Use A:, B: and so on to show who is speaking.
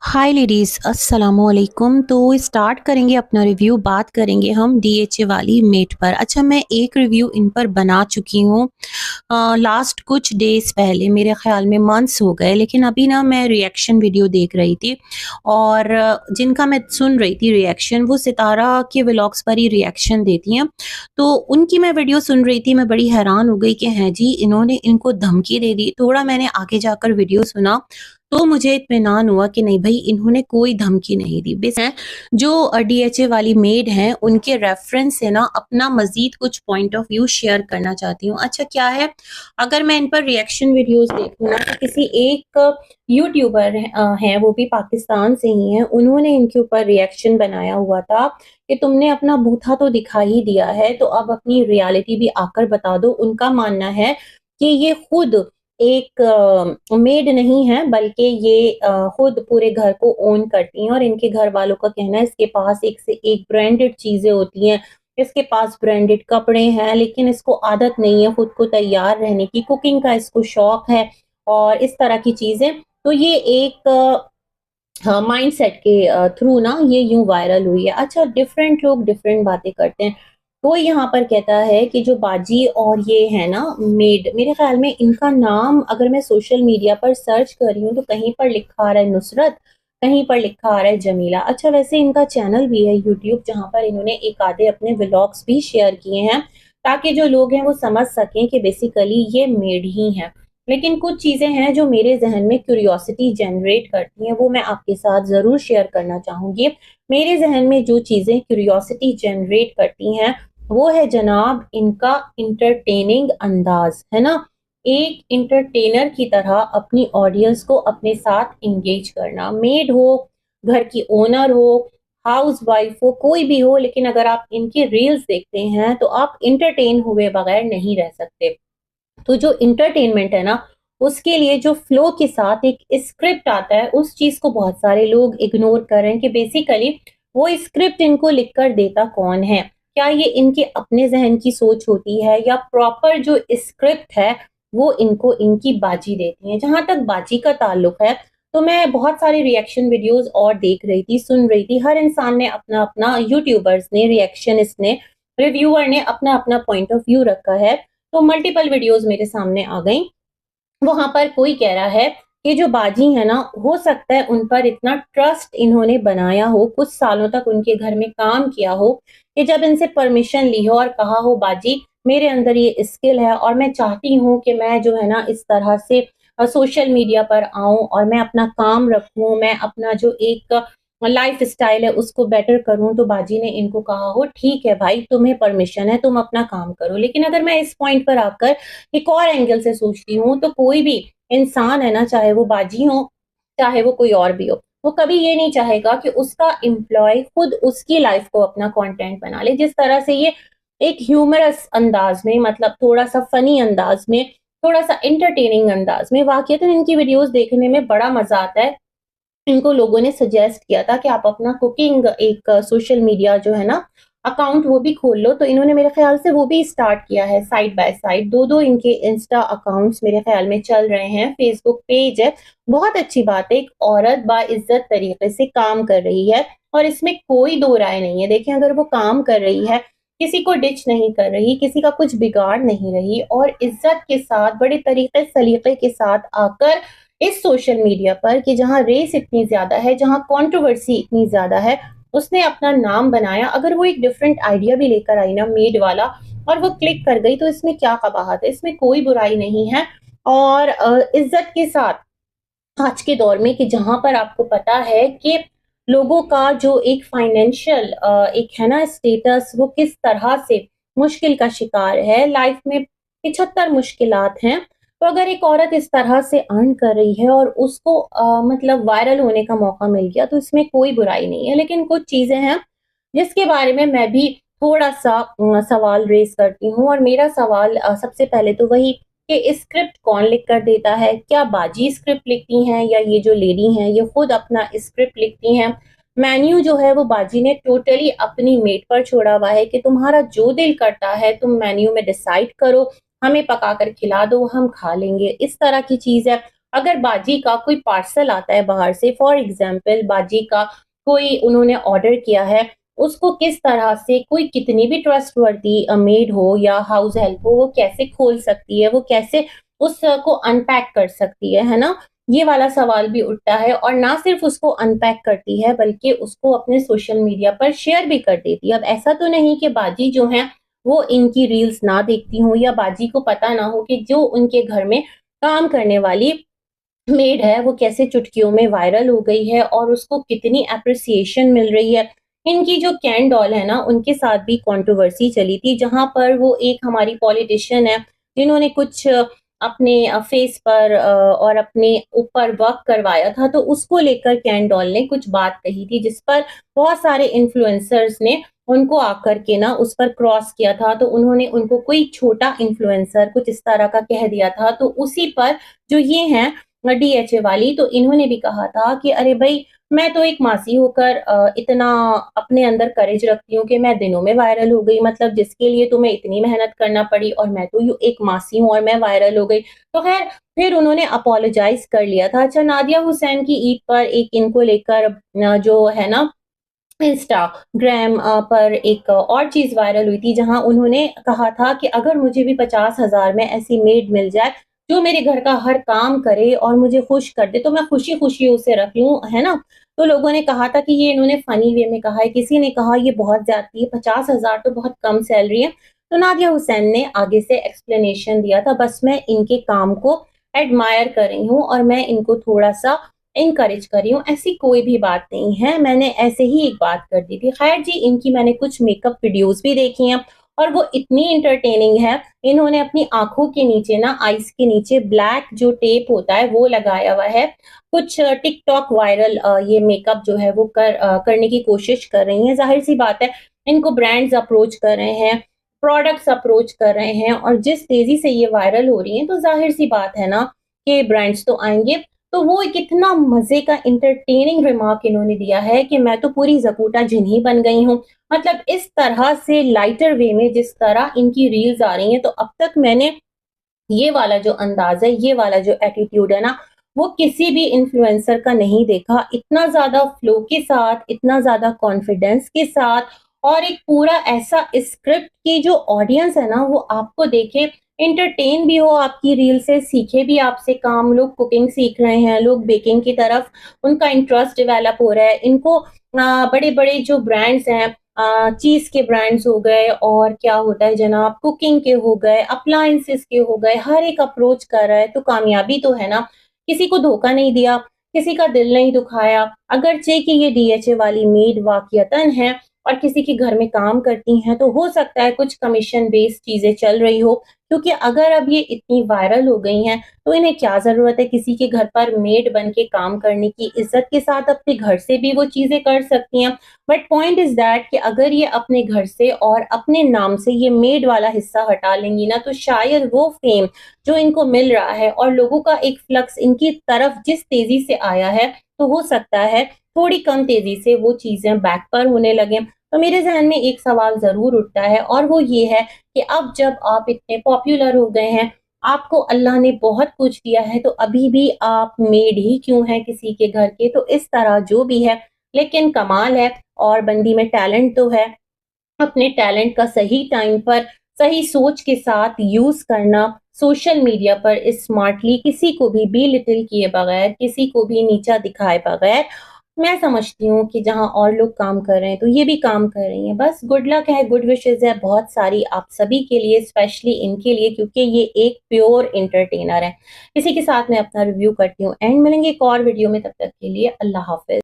A: हाय ladies, अस्सलामुअलैकुम। तो start करेंगे अपना रिव्यू। बात करेंगे हम डीएचए वाली मेट पर। अच्छा, मैं एक रिव्यू इन पर बना चुकी हूँ लास्ट कुछ डेज़ पहले, मेरे ख़्याल में मंथ्स हो गए। लेकिन अभी ना मैं रिएक्शन वीडियो देख रही थी और जिनका मैं सुन रही थी रिएक्शन, वो सितारा के व्लॉग्स पर ही रिएक्शन देती हैं। तो उनकी मैं वीडियो सुन रही थी, मैं बड़ी हैरान हो गई कि हैं जी, इन्होंने इनको धमकी दे दी। थोड़ा मैंने आगे जाकर वीडियो सुना तो मुझे इत्मीनान हुआ कि नहीं भई, इन्होंने कोई धमकी नहीं दी। बेस हैं जो डीएचए वाली मेड हैं, उनके रेफ़रेंस से ना अपना मज़ीद कुछ पॉइंट ऑफ व्यू शेयर करना चाहती हूँ। अच्छा क्या है, अगर मैं इन पर रिएक्शन वीडियोज़ देखूँ ना, तो किसी एक यूट्यूबर हैं, वो भी पाकिस्तान से ही हैं, उन्होंने इनके ऊपर रिएक्शन बनाया हुआ था कि तुमने अपना बूथा तो दिखा ही दिया है, तो अब अपनी रियलिटी भी आकर बता दो। उनका मानना है कि ये खुद एक मेड नहीं है, बल्कि ये खुद पूरे घर को ओन करती हैं और इनके घर वालों का कहना है इसके पास एक से एक ब्रांडेड चीज़ें होती हैं, इसके पास ब्रांडेड कपड़े हैं, लेकिन इसको आदत नहीं है खुद को तैयार रहने की, कुकिंग का इसको शौक है और इस तरह की चीज़ें। तो ये एक हाँ, माइंडसेट के थ्रू ना ये यूँ वायरल हुई है। अच्छा, डिफरेंट लोग डिफरेंट बातें करते हैं। कोई यहाँ पर कहता है कि जो बाजी और ये है ना मेड, मेरे ख़्याल में इनका नाम अगर मैं सोशल मीडिया पर सर्च कर रही हूँ तो कहीं पर लिखा आ रहा है नुसरत, कहीं पर लिखा आ रहा है जमीला। अच्छा, वैसे इनका चैनल भी है यूट्यूब, जहाँ पर इन्होंने एक आधे अपने व्लॉग्स भी शेयर किए हैं, ताकि जो लोग हैं वो समझ सकें कि बेसिकली ये मेड ही हैं। लेकिन कुछ चीज़ें हैं जो मेरे ज़हन में क्यूरियोसिटी जनरेट करती हैं, वो मैं आपके साथ ज़रूर शेयर करना चाहूँगी। मेरे ज़हन में जो चीज़ें क्यूरियोसिटी जनरेट करती हैं, वो है जनाब इनका एंटरटेनिंग अंदाज़, है ना? एक एंटरटेनर की तरह अपनी ऑडियंस को अपने साथ एंगेज करना। मेड हो, घर की ओनर हो, हाउसवाइफ हो, कोई भी हो, लेकिन अगर आप इनकी रील्स देखते हैं, तो आप एंटरटेन हुए बगैर नहीं रह सकते। तो जो एंटरटेनमेंट है ना, उसके लिए जो फ्लो के साथ एक स्क्रिप्ट आता है, उस चीज़ को बहुत सारे लोग इग्नोर कर रहे हैं कि बेसिकली वो स्क्रिप्ट इनको लिख कर देता कौन है? क्या ये इनके अपने ज़हन की सोच होती है या प्रॉपर जो स्क्रिप्ट है, वो इनको इनकी बाजी देती है? जहाँ तक बाजी का ताल्लुक है, तो मैं बहुत सारे रिएक्शन वीडियोज़ और देख रही थी, सुन रही थी। हर इंसान ने अपना-अपना, यूट्यूबर्स ने, रिएक्शनिस्ट ने, रिव्यूअर ने अपना-अपना पॉइंट ऑफ व्यू रखा है। तो मल्टीपल वीडियोज़ मेरे सामने आ गईं। वहाँ पर कोई कह रहा है कि जो बाजी है ना, हो सकता है उन पर इतना ट्रस्ट इन्होंने बनाया हो, कुछ सालों तक उनके घर में काम किया हो, कि जब इनसे परमिशन ली हो और कहा हो बाजी, मेरे अंदर ये स्किल है और मैं चाहती हूँ कि मैं जो है ना इस तरह से सोशल मीडिया पर आऊँ और मैं अपना काम रखूँ, मैं अपना जो एक लाइफ़स्टाइल है उसको बेटर करूँ। तो बाजी ने इनको कहा हो ठीक है भाई, तुम्हें परमिशन है, तुम अपना काम करो। लेकिन अगर मैं इस पॉइंट पर आकर एक और एंगल से सोचती हूँ, तो कोई भी इंसान है ना, चाहे वो बाजी हो, चाहे वो कोई और भी हो, वो कभी ये नहीं चाहेगा कि उसका एम्प्लॉय खुद उसकी लाइफ को अपना कंटेंट बना ले। जिस तरह से ये एक ह्यूमरस अंदाज में, मतलब थोड़ा सा फनी अंदाज में, थोड़ा सा एंटरटेनिंग अंदाज में, वाकई इनकी वीडियोस देखने में बड़ा मजा आता है। इनको लोगों ने सजेस्ट किया था कि आप अपना कुकिंग एक सोशल मीडिया जो है ना अकाउंट, वो भी खोल लो। तो इन्होंने मेरे ख्याल से वो भी स्टार्ट किया है साइड बाय साइड। दो-दो इनके इंस्टा अकाउंट्स मेरे ख्याल में चल रहे हैं, फेसबुक पेज है। बहुत अच्छी बात है, एक औरत बाइज़्ज़त तरीके से काम कर रही है और इसमें कोई दो राय नहीं है। देखिए, अगर वो काम कर रही है, किसी को डिच नहीं कर रही, किसी का कुछ बिगाड़ नहीं रही और इज़्ज़त के साथ, बड़े तरीके सलीके के साथ आकर इस सोशल मीडिया पर, कि जहाँ रेस इतनी ज़्यादा है, जहाँ कंट्रोवर्सी इतनी ज़्यादा है, उसने अपना नाम बनाया। अगर वो एक डिफरेंट आइडिया भी लेकर आई ना मेड वाला और वो क्लिक कर गई, तो इसमें क्या कबाहत है? इसमें कोई बुराई नहीं है। और इज़्ज़त के साथ आज के दौर में, कि जहाँ पर आपको पता है कि लोगों का जो एक फाइनेंशियल एक है ना स्टेटस, वो किस तरह से मुश्किल का शिकार है, लाइफ में 75 मुश्किलात हैं। तो अगर एक औरत इस तरह से अर्न कर रही है और उसको मतलब वायरल होने का मौका मिल गया, तो इसमें कोई बुराई नहीं है। लेकिन कुछ चीज़ें हैं जिसके बारे में मैं भी थोड़ा-सा सवाल रेज़ करती हूँ और मेरा सवाल सबसे पहले तो वही कि स्क्रिप्ट कौन लिख कर देता है? क्या बाजी स्क्रिप्ट लिखती हैं या ये जो लेडी हैं ये खुद अपना स्क्रिप्ट लिखती हैं? मेन्यू जो है वो बाजी ने टोटली अपनी मेट पर छोड़ा हुआ है कि तुम्हारा जो दिल करता है तुम मेन्यू में डिसाइड करो, हमें पकाकर खिला दो, हम खा लेंगे, इस तरह की चीज़ है। अगर बाजी का कोई पार्सल आता है बाहर से, फॉर एग्जाम्पल बाजी का कोई उन्होंने ऑर्डर किया है, उसको किस तरह से कोई कितनी भी ट्रस्टवर्दी मेड हो या हाउस हेल्प हो, वो कैसे खोल सकती है, वो कैसे उसको अनपैक कर सकती है ना? ये वाला सवाल भी उठता है और ना सिर्फ उसको अनपैक करती है बल्कि उसको अपने सोशल मीडिया पर शेयर भी कर देती है। अब ऐसा तो नहीं कि बाजी जो हैं वो इनकी रील्स ना देखती हों या बाजी को पता ना हो कि जो उनके घर में काम करने वाली मेड है वो कैसे चुटकियों में वायरल हो गई है और उसको कितनी एप्रिसिएशन मिल रही है। इनकी जो कैन डॉल है ना उनके साथ भी कंट्रोवर्सी चली थी जहां पर वो एक हमारी पॉलिटिशियन है जिन्होंने कुछ अपने फेस पर और अपने ऊपर वर्क करवाया था तो उसको लेकर कैन डॉल ने कुछ बात कही थी जिस पर बहुत सारे इन्फ्लुएंसर्स ने उनको आकर के ना उस पर क्रॉस किया था तो उन्होंने उनको कोई छोटा इन्फ्लुएंसर कुछ इस तरह का कह दिया था तो उसी पर जो ये हैं डीएचए वाली तो इन्होंने भी कहा था कि अरे भाई मैं तो एक मासी होकर इतना अपने अंदर करेज रखती हूँ कि मैं दिनों में वायरल हो गई मतलब जिसके लिए तुम्हें इतनी मेहनत करना पड़ी और मैं तो एक मासी हूँ और मैं वायरल हो गई तो खैर फिर उन्होंने अपोलोजाइज कर लिया था। अच्छा नादिया हुसैन की ईद पर एक इनको लेकर जो है ना इंस्टाग्राम पर एक और चीज़ वायरल हुई थी जहाँ उन्होंने कहा था कि अगर मुझे भी 50,000 में ऐसी मेड मिल जाए जो मेरे घर का हर काम करे और मुझे खुश कर दे तो मैं खुशी-खुशी उसे रख लूँ, है ना? तो लोगों ने कहा था कि ये इन्होंने फ़नी वे में कहा है, किसी ने कहा ये बहुत ज़्यादती है, 50,000 तो बहुत कम सैलरी है। तो नादिया हुसैन ने आगे से एक्सप्लेनेशन दिया था, बस मैं इनके काम को एडमायर कर रही हूँ और मैं इनको थोड़ा-सा एनकरेज कर रही हूँ, ऐसी कोई भी बात नहीं है, मैंने ऐसे ही एक बात कर दी थी। ख़ैर जी, इनकी मैंने कुछ मेकअप वीडियोज़ भी देखी हैं और वो इतनी एंटरटेनिंग है, इन्होंने अपनी आँखों के नीचे ना आइज़ के नीचे ब्लैक जो टेप होता है वो लगाया हुआ है। कुछ टिकटॉक वायरल ये मेकअप जो है वो करने की कोशिश कर रही हैं। ज़ाहिर-सी बात है, इनको ब्रांड्स अप्रोच कर रहे हैं, प्रोडक्ट्स अप्रोच कर रहे हैं और जिस तेज़ी से ये वायरल हो रही हैं, तो ज़ाहिर-सी बात है ना कि ब्रांड्स तो आएँगे। तो वो एक इतना मज़े का एंटरटेनिंग रिमार्क इन्होंने दिया है कि मैं तो पूरी ज़कूटा जिन्ही बन गई हूँ। मतलब इस तरह से लाइटर वे में जिस तरह इनकी रील्स आ रही हैं, तो अब तक मैंने ये वाला जो अंदाज़ है, ये वाला जो एटीट्यूड है ना, वो किसी भी इन्फ्लुएंसर का नहीं देखा। इतना ज़्यादा फ्लो के साथ, इतना ज़्यादा कॉन्फिडेंस के साथ और एक पूरा ऐसा स्क्रिप्ट कि जो ऑडियंस है ना, वो आपको देखे, एंटरटेन भी हो आपकी रील से, सीखे भी आपसे काम। लोग कुकिंग सीख रहे हैं, लोग बेकिंग की तरफ उनका इंटरेस्ट डेवलप हो रहा है। इनको बड़े-बड़े जो ब्रांड्स हैं चीज़ के ब्रांड्स हो गए और क्या होता है जनाब कुकिंग के हो गए, अप्लायंसेस के हो गए, हर एक अप्रोच कर रहा है तो कामयाबी तो है ना। किसी को धोखा नहीं दिया, किसी का दिल नहीं दुखाया। अगरचे कि ये डीएचए वाली मेड वाक़ियतन है और किसी के घर में काम करती हैं, तो हो सकता है कुछ कमीशन बेस्ड चीज़ें चल रही हो। क्योंकि अगर अब ये इतनी वायरल हो गई हैं, तो इन्हें क्या ज़रूरत है किसी के घर पर मेड बन के काम करने की। इज़्ज़त के साथ अपने घर से भी वो चीज़ें कर सकती हैं। बट पॉइंट इज दैट कि अगर ये अपने घर से और अपने नाम से ये मेड वाला हिस्सा हटा लेंगी ना तो शायद वो फेम जो इनको मिल रहा है और लोगों का एक फ्लक्स इनकी तरफ जिस तेजी से आया है तो हो सकता है थोड़ी कम तेजी से वो चीजें बैक पर होने लगे। तो मेरे जहन में एक सवाल जरूर उठता है और वो ये है कि अब जब आप इतने पॉपुलर हो गए हैं, आपको अल्लाह ने बहुत कुछ दिया है, तो अभी भी आप मेड ही क्यों हैं किसी के घर के। तो इस तरह जो भी है, लेकिन कमाल है और बंदी में टैलेंट तो है। अपने टैलेंट का सही टाइम पर, सही सोच के साथ यूज़ करना, सोशल मीडिया पर स्मार्टली किसी को भी बेलिटिल किए बगैर, किसी को भी नीचा दिखाए बगैर, मैं समझती हूँ कि जहाँ और लोग काम कर रहे हैं, तो ये भी काम कर रही हैं। बस गुड लक है, गुड विशेज़ है बहुत सारी आप सभी के लिए, स्पेशली इनके लिए क्योंकि ये एक प्योर एंटरटेनर है। इसी के साथ मैं अपना रिव्यू करती हूँ एंड मिलेंगे एक और वीडियो में, तब तक के लिए अल्लाह हाफ़िज़।